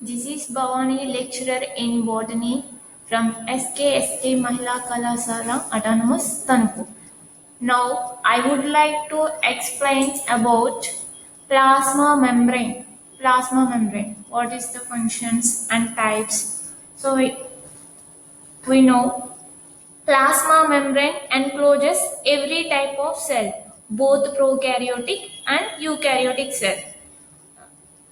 This is Bhavani, lecturer in botany from SKSK Mahila Kalasala Autonomous Tanupur. Now I would like to explain about plasma membrane. Plasma membrane. What is the functions and types? So we know plasma membrane encloses every type of cell, both prokaryotic and eukaryotic cell.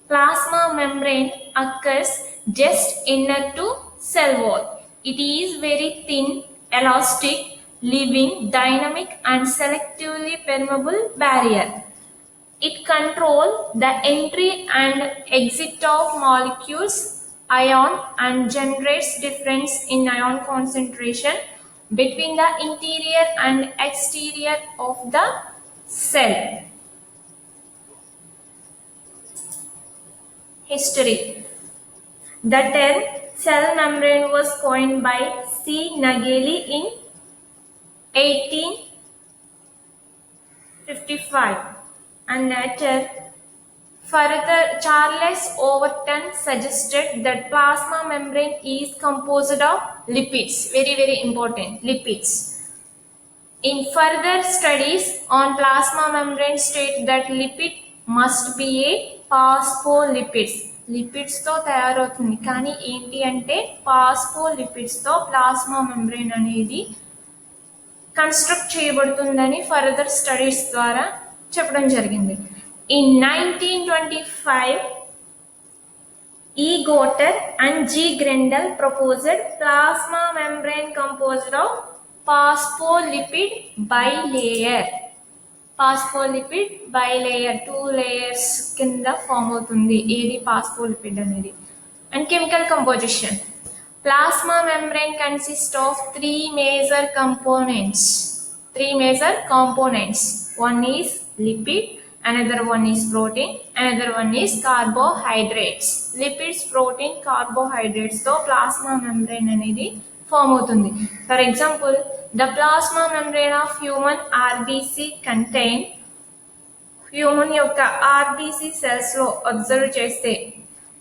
Plasma membrane occurs just inner to cell wall. It is very thin, elastic, living, dynamic and selectively permeable barrier. It controls the entry and exit of molecules, ion and generates difference in ion concentration between the interior and exterior of the cell. History. The term cell membrane was coined by C. Nageli in 1855 and later further Charles Overton suggested that plasma membrane is composed of lipids. Very important, lipids. In further studies on plasma membrane state that lipid must be a phospholipids. Lipids తో తయారవుతుంది కానీ ఏంటి అంటే phospholipids తో plasma membrane అనేది construct చేయబడుతుందని further studies ద్వారా చెప్పడం జరిగింది. In 1925 E. Gotter and G. Grendel proposed plasma membrane composed of phospholipid bilayer. Phospholipid bilayer 2 layers కింద ఫామ్ అవుతుంది ఏది phospholipid అనేది. And chemical composition. Plasma membrane consists of three major components. One is lipid, another one is protein, another one is carbohydrates. Lipids, protein, carbohydrates తో plasma membrane అనేది form అవుతుంది. For example, the plasma membrane of human RBC contain human యొక్క RBC cells లో observe చేస్తే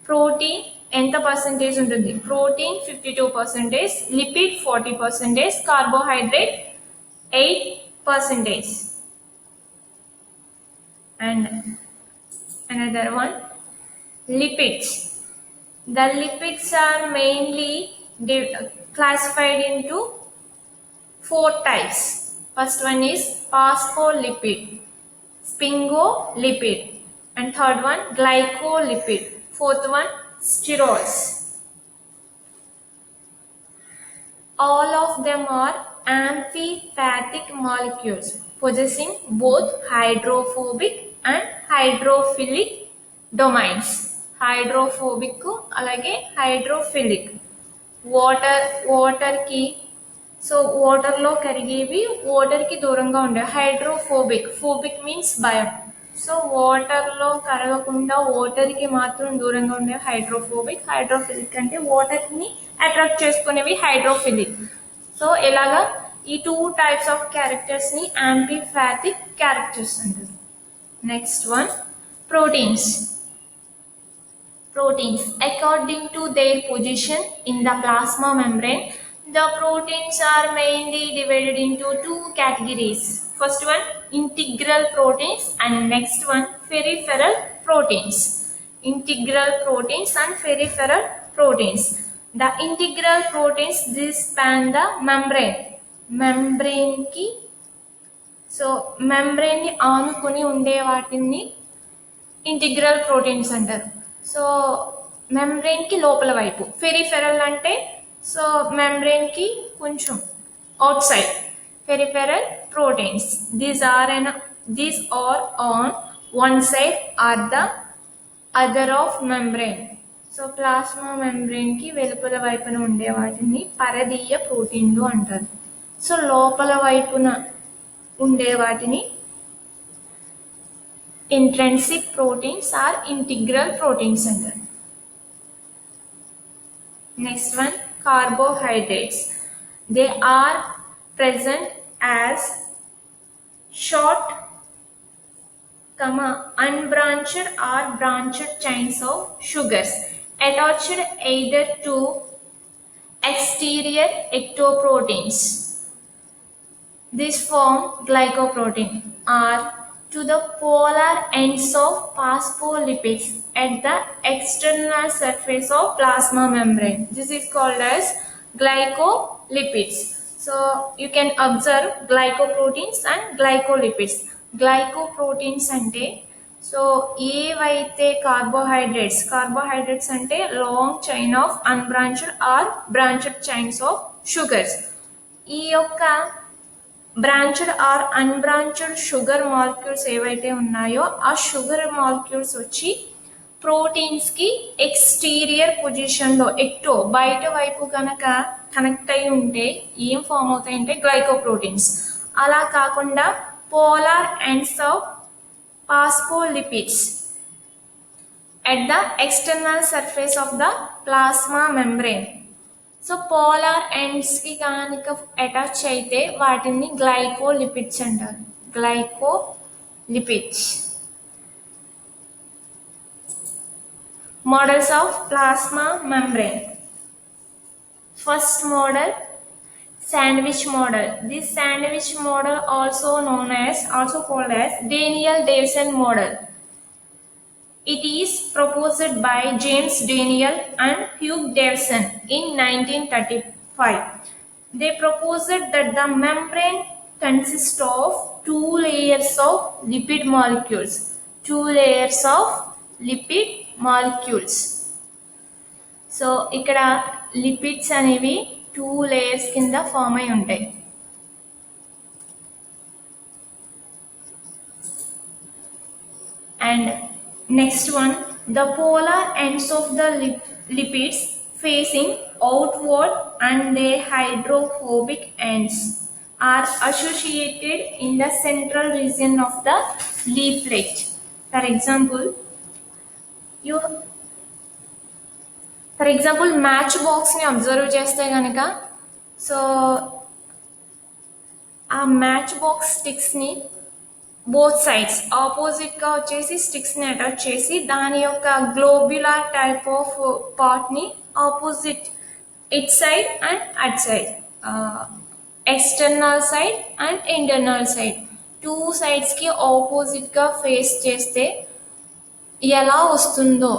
protein ఎంత percentage ఉంటుంది? Protein 52%, lipid 40%, carbohydrate 8%. And another one, lipids. The lipids are mainly classified into 4 types. First one is phospholipid, sphingolipid, and third one glycolipid, fourth one sterols. All of them are amphipathic molecules possessing both hydrophobic and hydrophilic domains. Hydrophobic alage hydrophilic. Water ki so వాటర్లో కరిగేవి వాటర్కి దూరంగా ఉండే. Hydrophobic means భయం. So వాటర్లో కరగకుండా వాటర్కి మాత్రం దూరంగా ఉండే హైడ్రోఫిలిక్ అంటే వాటర్ని అట్రాక్ట్ చేసుకునేవి హైడ్రోఫిలిక్. సో ఇలాగా ఈ 2 types ఆఫ్ క్యారెక్టర్స్ని యాంఫిఫాటిక్ క్యారెక్టర్స్ అంటారు. Next one proteins. According to their position in the plasma membrane, the proteins are mainly divided into 2 categories. First one, integral proteins, and next one, peripheral proteins. Integral proteins and peripheral proteins. The integral proteins, this span the membrane ki. So membrane ni aanukoni unde vaatini integral proteins antaru. So membrane ki lopala vaipu. Peripheral ante so membrane కి కొంచెం out side. Peripheral proteins. These are on one side or the other of membrane. So plasma membrane కి వెలుపల వైపున ఉండే వాటిని పరదీయ ప్రోటీన్లు అంటారు. So లోపల వైపున ఉండే వాటిని intrinsic proteins or integral proteins అంటారు. Next one, carbohydrates. They are present as short, unbranched or branched chains of sugars attached either to exterior ectoproteins. This form glycoprotein or to the polar ends of phospholipids at the external surface of plasma membrane. This is called as glycolipids. So you can observe glycoproteins and glycolipids. Glycoproteins ante so ఏవైతే carbohydrates అంటే long chain of unbranched or branched chains of sugars. ఈ యొక్క branched or unbranched sugar molecules ఏవైతే ఉన్నాయో ఆ sugar molecules వచ్చి proteins కి exterior position లో బయట వైపు కనుక కనెక్ట్ అయి ఉంటే ఏం ఫామ్ అవుతాయంటే గ్లైకోప్రోటీన్స్. అలా కాకుండా polar ends of phospholipids at the external surface of the plasma membrane. So polar ends కి కనుక అటాచ్ అయితే వాటిని గ్లైకోలిపిడ్స్ అంటారు. Glycolipids. Models of plasma membrane. First model sandwich model. This sandwich model also called as Daniel-Davidson model. It is proposed by James Daniel and Hugh Davidson in 1935. They proposed that the membrane consists of two layers of lipid molecules. So ikkada lipids అనేవి 2 layers కింద form అయి ఉంటాయి. And next one, the polar ends of the lipids facing outward and their hydrophobic ends are associated in the central region of the leaflet. For example, match బాక్స్ని observe చేస్తే కనుక so ఆ match box స్టిక్స్ని both sides ఆపోజిట్గా వచ్చేసి స్టిక్స్ని attach చేసి దాని యొక్క గ్లోబ్యులర్ టైప్ ఆఫ్ పార్ట్ని opposite it side and at side external side and internal side 2 సైడ్స్కి ఆపోజిట్గా ఫేస్ చేస్తే ఎలా వస్తుందో.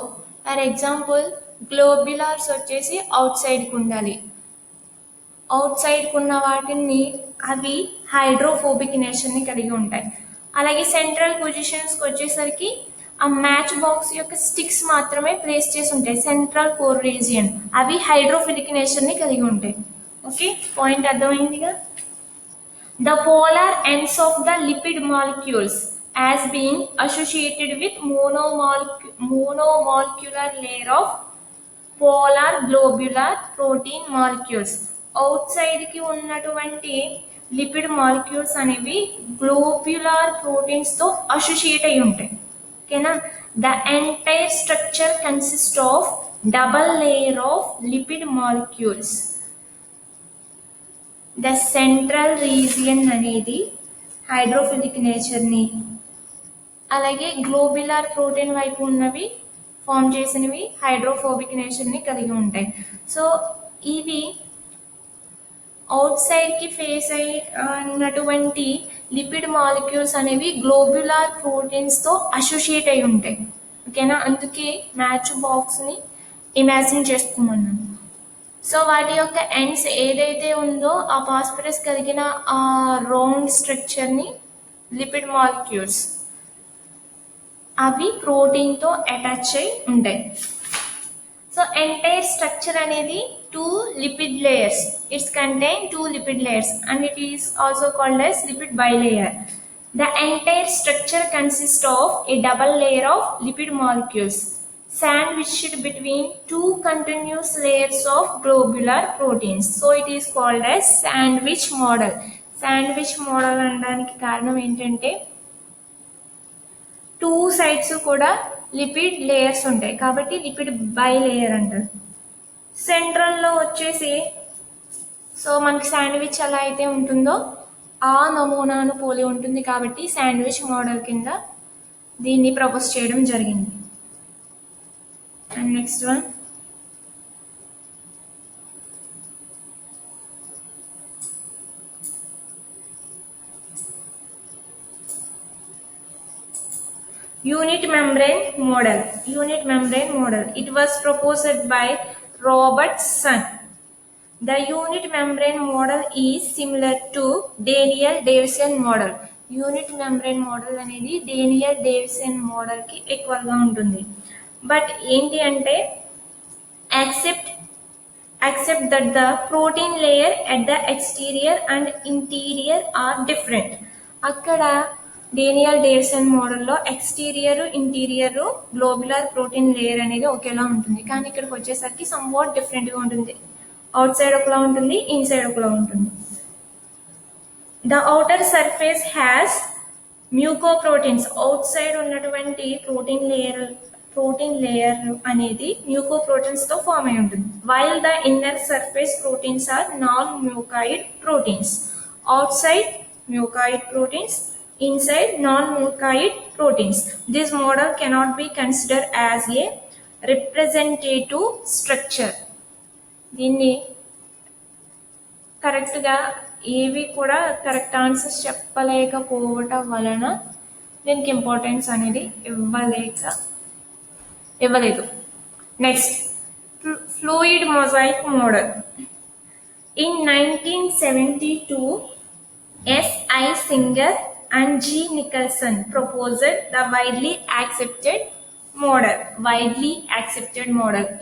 ఫర్ ఎగ్జాంపుల్ గ్లోబ్యులర్స్ వచ్చేసి అవుట్ సైడ్కి ఉండాలి. అవుట్ సైడ్కి ఉన్న వాటిని అవి హైడ్రోఫోబిక్ నేచర్ని కలిగి ఉంటాయి. అలాగే సెంట్రల్ పొజిషన్స్కి వచ్చేసరికి ఆ మ్యాచ్ బాక్స్ యొక్క స్టిక్స్ మాత్రమే ప్లేస్ చేసి ఉంటాయి. సెంట్రల్ కోర్ రీజియన్ అవి హైడ్రోఫిలిక్ నేచర్ని కలిగి ఉంటాయి. ఓకే, పాయింట్ అర్థమైందిగా. The polar ends of the lipid molecules as being associated with monomolecular layer of polar globular protein molecules. Outside ki ఉన్నటువంటి లిపిడ్ మాలిక్యూల్స్ అనేవి గ్లోబ్యులర్ ప్రోటీన్స్ తో అసోసియేట్ అయి ఉంటాయి. ఓకేనా. The entire structure consist of double layer of lipid molecules. The central region అనేది hydrophilic నేచర్ని, అలాగే globular protein వైపు ఉన్నవి ఫామ్ చేసినవి హైడ్రోఫోబిక్ నేచర్ని కలిగి ఉంటాయి. సో ఇవి అవుట్ సైడ్కి ఫేస్ అయి ఉన్నటువంటి లిపిడ్ మాలిక్యూల్స్ అనేవి గ్లోబ్యులర్ ప్రోటీన్స్తో అసోసియేట్ అయి ఉంటాయి. ఓకేనా, అందుకే మ్యాచ్ బాక్స్ని ఇమాజిన్ చేసుకోమన్నాను. సో వాటి యొక్క ఎండ్స్ ఏదైతే ఉందో ఆ ఫాస్ఫరస్ కలిగిన ఆ రౌండ్ స్ట్రక్చర్ని లిపిడ్ మాలిక్యూల్స్ అవి ప్రోటీన్తో అటాచ్ అయి ఉంటాయి. సో ఎంటైర్ స్ట్రక్చర్ అనేది 2 lipid layers. It's contain 2 lipid layers and it is also called as lipid bilayer. The entire structure consists of a double layer of lipid molecules sandwiched between 2 continuous layers of globular proteins. So it is called as sandwich model. Sandwich model అనడానికి కారణం ఏంటంటే 2 sides కూడా lipid layers ఉంటాయి కాబట్టి lipid bilayer అంటారు. సెంట్రల్లో వచ్చేసి so మనకి శాండ్విచ్ ఎలా అయితే ఉంటుందో ఆ నమూనాను పోలి ఉంటుంది కాబట్టి శాండ్విచ్ మోడల్ కింద దీన్ని ప్రపోజ్ చేయడం జరిగింది. And next one, Unit membrane model. Unit membrane model. It was proposed by Robertson. The unit membrane model is similar to Daniel-Davidson model. Unit membrane model అనేది డేనియల్ డేవిసన్ మోడల్కి ఈక్వల్గా ఉంటుంది. But ఏంటి అంటే accept that the protein layer at the exterior and interior are different. అక్కడ Daniel Davidson మోడల్లో exterior interior globular protein layer అనేది ఒకేలా ఉంటుంది, కానీ ఇక్కడికి వచ్చేసరికి సమ్వాట్ డిఫరెంట్గా ఉంటుంది. అవుట్ సైడ్ ఒకలా ఉంటుంది, ఇన్సైడ్ ఒకలా ఉంటుంది. The outer surface has mucoproteins. Outside ఉన్నటువంటి ప్రోటీన్ లేయర్ అనేది మ్యూకోప్రోటీన్స్ తో ఫామ్ అయి ఉంటుంది. While the inner surface proteins are non mucoid proteins. Outside mucoid proteins, inside non-mucoid proteins. This model cannot be considered as a representative structure. దీన్ని కరెక్ట్గా ఏవి కూడా correct answers చెప్పలేకపోవటం వలన దీనికి ఇంపార్టెన్స్ అనేది ఇవ్వలేదు. Next, fluid mosaic model. In 1972 S.I. Singer and G. Nicholson proposed the widely accepted model.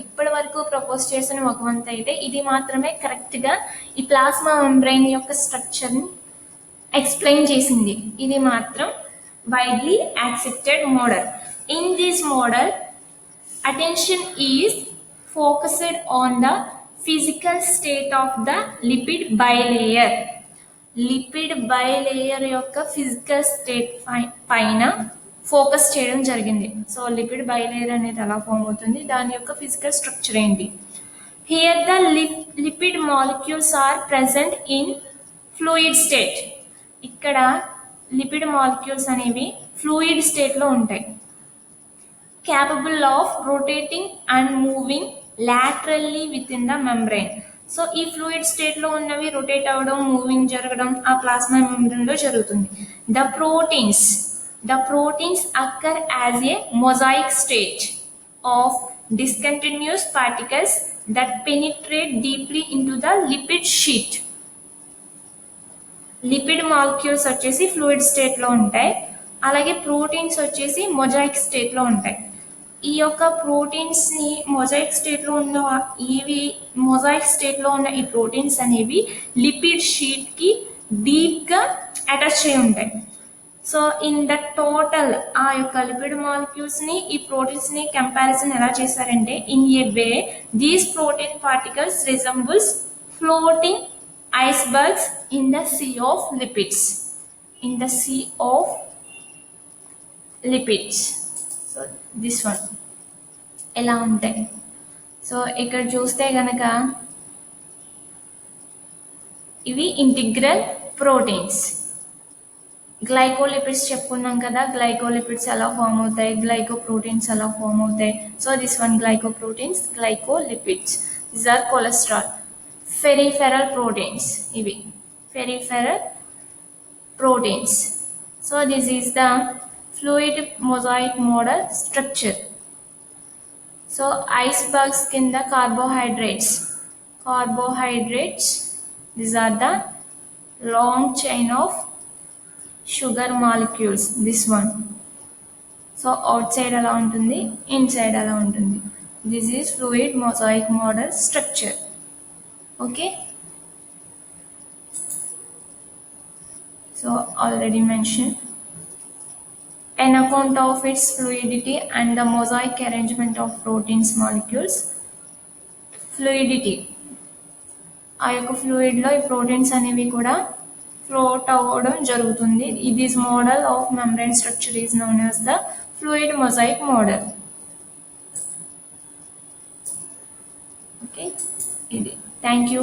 ఇప్పటి వరకు ప్రపోజ్ చేసిన ఒక వంతు అయితే ఇది మాత్రమే కరెక్ట్గా ఈ ప్లాస్మా మెంబ్రెయిన్ యొక్క స్ట్రక్చర్ని ఎక్స్ప్లెయిన్ చేసింది. ఇది మాత్రం widely accepted model. In this model attention is focused on the physical state of the lipid bilayer. Lipid bilayer యొక్క ఫిజికల్ స్టేట్ పైన ఫోకస్ చేయడం జరిగింది. సో లిపిడ్ బైలేయర్ అనేది ఎలా ఫామ్ అవుతుంది, దాని యొక్క ఫిజికల్ స్ట్రక్చర్ ఏంటి. Here the lipid molecules are present in fluid state. ఇక్కడ లిపిడ్ మాలిక్యూల్స్ అనేవి ఫ్లూయిడ్ స్టేట్లో ఉంటాయి. capable of rotating and moving laterally within the membrane. So ఈ ఫ్లూయిడ్ స్టేట్లో ఉన్నవి రొటేట్ అవ్వడం, మూవింగ్ జరగడం ఆ ప్లాస్మా మెంబ్రెయిన్లో జరుగుతుంది. The proteins occur as a mosaic state of discontinuous particles that penetrate deeply into the lipid sheet. Lipid molecules వచ్చేసి fluid స్టేట్లో ఉంటాయి, అలాగే ప్రోటీన్స్ వచ్చేసి మొజాయిక్ స్టేట్లో ఉంటాయి. ఈ యొక్క ప్రోటీన్స్ ని మొజాయిక్ స్టేట్లో ఉన్న ఈ ప్రోటీన్స్ అనేవి లిపిడ్ షీట్ కి డీప్ గా అటాచ్ అయి ఉంటాయి. సో ఇన్ ద టోటల్ ఆ యొక్క లిపిడ్ మాలిక్యూల్స్ ని ఈ ప్రోటీన్స్ ని కంపారిజన్ ఎలా చేశారంటే, in a way these protein particles resembles floating icebergs in the sea of lipids. So this one ఎలా ఉంటాయి. సో ఇక్కడ చూస్తే గనక ఇవి ఇంటిగ్రల్ ప్రోటీన్స్. గ్లైకోలిపిడ్స్ చెప్పుకున్నాం కదా, గ్లైకోలిపిడ్స్ ఎలా ఫామ్ అవుతాయి, గ్లైకోప్రోటీన్స్ ఎలా ఫామ్ అవుతాయి. So this one glycoproteins, glycolipids. This are cholesterol. Peripheral proteins, ఇవి peripheral proteins. So this is the fluid mosaic model structure. So icebergs కింద carbohydrates. These are the long chain of sugar molecules. This one. So outside ఎలా ఉంటుంది, inside ఎలా ఉంటుంది. This is fluid mosaic model structure. Okay. So already mentioned. An account of its fluidity and the mosaic arrangement of proteins molecules. Fluidity. ఆ యొక్క ఫ్లూయిడ్లో ఈ proteins అనేవి కూడా float అవ్వడం జరుగుతుంది. This model of membrane structure is known as the fluid mosaic model. Okay, ఇది. Thank you.